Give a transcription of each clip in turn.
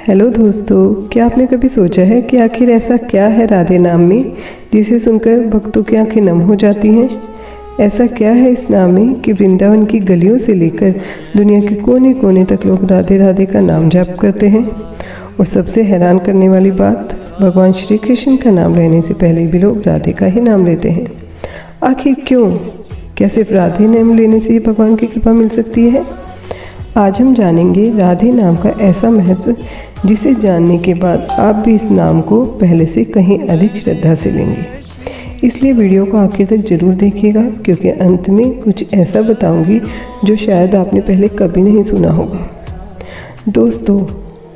Hello दोस्तों, क्या आपने कभी सोचा है कि आखिर ऐसा क्या है राधे नाम में जिसे सुनकर भक्तों की आंखें नम हो जाती हैं। ऐसा क्या है इस नाम में कि वृंदावन की गलियों से लेकर दुनिया के कोने कोने तक लोग राधे राधे का नाम जाप करते हैं। और सबसे हैरान करने वाली बात, भगवान श्री कृष्ण का नाम लेने से पहले भी लोग राधे का ही नाम लेते हैं। आखिर क्यों? क्या सिर्फ राधे नाम लेने से ही भगवान की कृपा मिल सकती है? आज हम जानेंगे राधे नाम का ऐसा महत्व जिसे जानने के बाद आप भी इस नाम को पहले से कहीं अधिक श्रद्धा से लेंगे। इसलिए वीडियो को आखिर तक जरूर देखिएगा, क्योंकि अंत में कुछ ऐसा बताऊंगी जो शायद आपने पहले कभी नहीं सुना होगा। दोस्तों,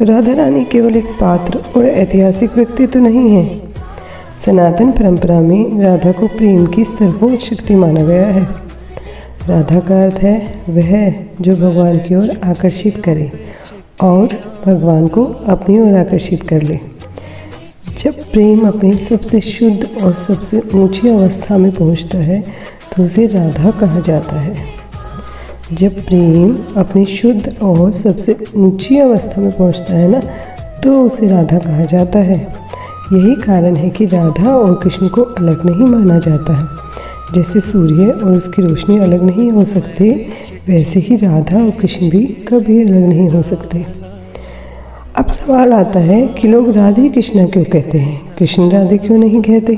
राधा रानी केवल एक पात्र और ऐतिहासिक व्यक्तित्व तो नहीं है। सनातन परंपरा में राधा को प्रेम की सर्वोच्च शक्ति माना गया है। राधा का अर्थ है वह जो भगवान की ओर आकर्षित करे और भगवान को अपनी ओर आकर्षित कर ले। जब प्रेम अपनी सबसे शुद्ध और सबसे ऊंची अवस्था में पहुंचता है तो उसे राधा कहा जाता है। जब प्रेम अपनी शुद्ध और सबसे ऊंची अवस्था में पहुंचता है ना, तो उसे राधा कहा जाता है। यही कारण है कि राधा और कृष्ण को अलग नहीं माना जाता है। जैसे सूर्य और उसकी रोशनी अलग नहीं हो सकते, वैसे ही राधा और कृष्ण भी कभी अलग नहीं हो सकते। अब सवाल आता है कि लोग राधे कृष्णा क्यों कहते हैं, कृष्ण राधे क्यों नहीं कहते?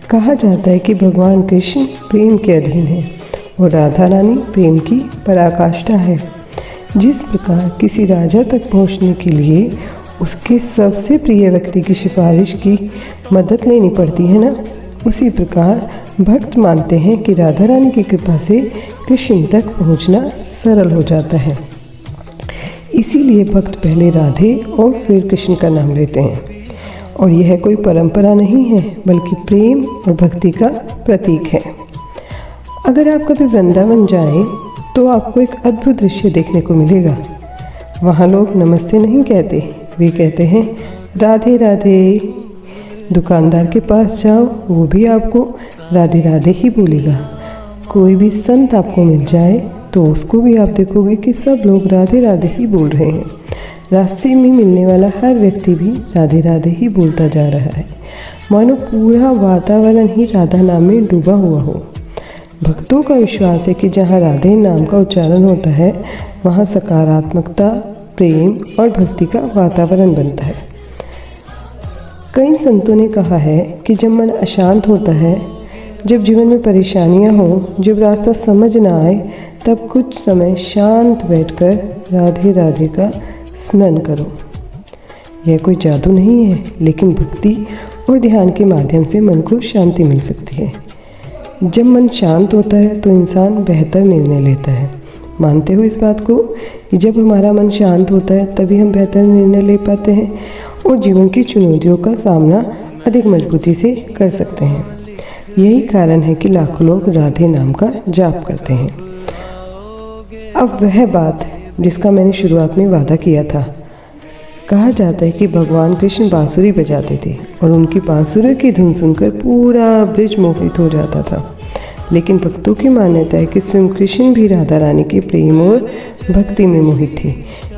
कहा जाता है कि भगवान कृष्ण प्रेम के अधीन है और राधा रानी प्रेम की पराकाष्ठा है। जिस प्रकार किसी राजा तक पहुंचने के लिए उसके सबसे प्रिय व्यक्ति की सिफारिश की मदद लेनी पड़ती है ना, उसी प्रकार भक्त मानते हैं कि राधा रानी की कृपा से कृष्ण तक पहुंचना सरल हो जाता है। इसीलिए भक्त पहले राधे और फिर कृष्ण का नाम लेते हैं। और यह कोई परंपरा नहीं है, बल्कि प्रेम और भक्ति का प्रतीक है। अगर आप कभी वृंदावन जाएं, तो आपको एक अद्भुत दृश्य देखने को मिलेगा। वहाँ लोग नमस्ते नहीं कहते, वे कहते हैं राधे राधे। दुकानदार के पास जाओ, वो भी आपको राधे राधे ही बोलेगा। कोई भी संत आपको मिल जाए तो उसको भी आप देखोगे कि सब लोग राधे राधे ही बोल रहे हैं। रास्ते में मिलने वाला हर व्यक्ति भी राधे राधे ही बोलता जा रहा है, मानो पूरा वातावरण ही राधा नाम में डूबा हुआ हो। भक्तों का विश्वास है कि जहाँ राधे नाम का उच्चारण होता है, वहाँ सकारात्मकता, प्रेम और भक्ति का वातावरण बनता है। कई संतों ने कहा है कि जब मन अशांत होता है, जब जीवन में परेशानियां हों, जब रास्ता समझ ना आए, तब कुछ समय शांत बैठकर राधे राधे का स्मरण करो। यह कोई जादू नहीं है, लेकिन भक्ति और ध्यान के माध्यम से मन को शांति मिल सकती है। जब मन शांत होता है तो इंसान बेहतर निर्णय लेता है। मानते हो इस बात को कि जब हमारा मन शांत होता है तभी हम बेहतर निर्णय ले पाते हैं और जीवन की चुनौतियों का सामना अधिक मजबूती से कर सकते हैं। यही कारण है कि लाखों लोग राधे नाम का जाप करते हैं। अब वह बात जिसका मैंने शुरुआत में वादा किया था। कहा जाता है कि भगवान कृष्ण बांसुरी बजाते थे और उनकी बांसुरी की धुन सुनकर पूरा ब्रज मोहित हो जाता था। लेकिन भक्तों की मान्यता है कि स्वयं कृष्ण भी राधा रानी के प्रेम और भक्ति में मोहित थे।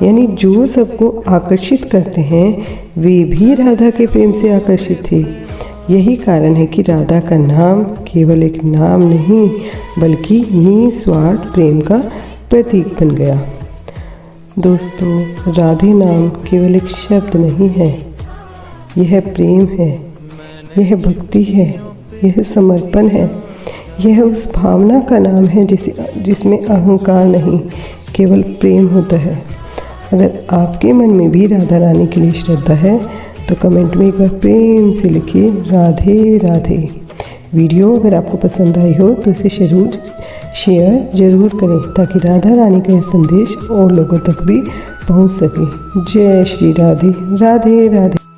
यानी जो सबको आकर्षित करते हैं वे भी राधा के प्रेम से आकर्षित थे। यही कारण है कि राधा का नाम केवल एक नाम नहीं, बल्कि निस्वार्थ प्रेम का प्रतीक बन गया। दोस्तों, राधे नाम केवल एक शब्द नहीं है, यह प्रेम है, यह भक्ति है, यह समर्पण है। यह उस भावना का नाम है जिसमें अहंकार नहीं, केवल प्रेम होता है। अगर आपके मन में भी राधा रानी के लिए श्रद्धा है तो कमेंट में एक बार प्रेम से लिखिए राधे राधे। वीडियो अगर आपको पसंद आई हो तो इसे शेयर जरूर करें, ताकि राधा रानी का यह संदेश और लोगों तक भी पहुंच सके। जय श्री राधे, राधे राधे।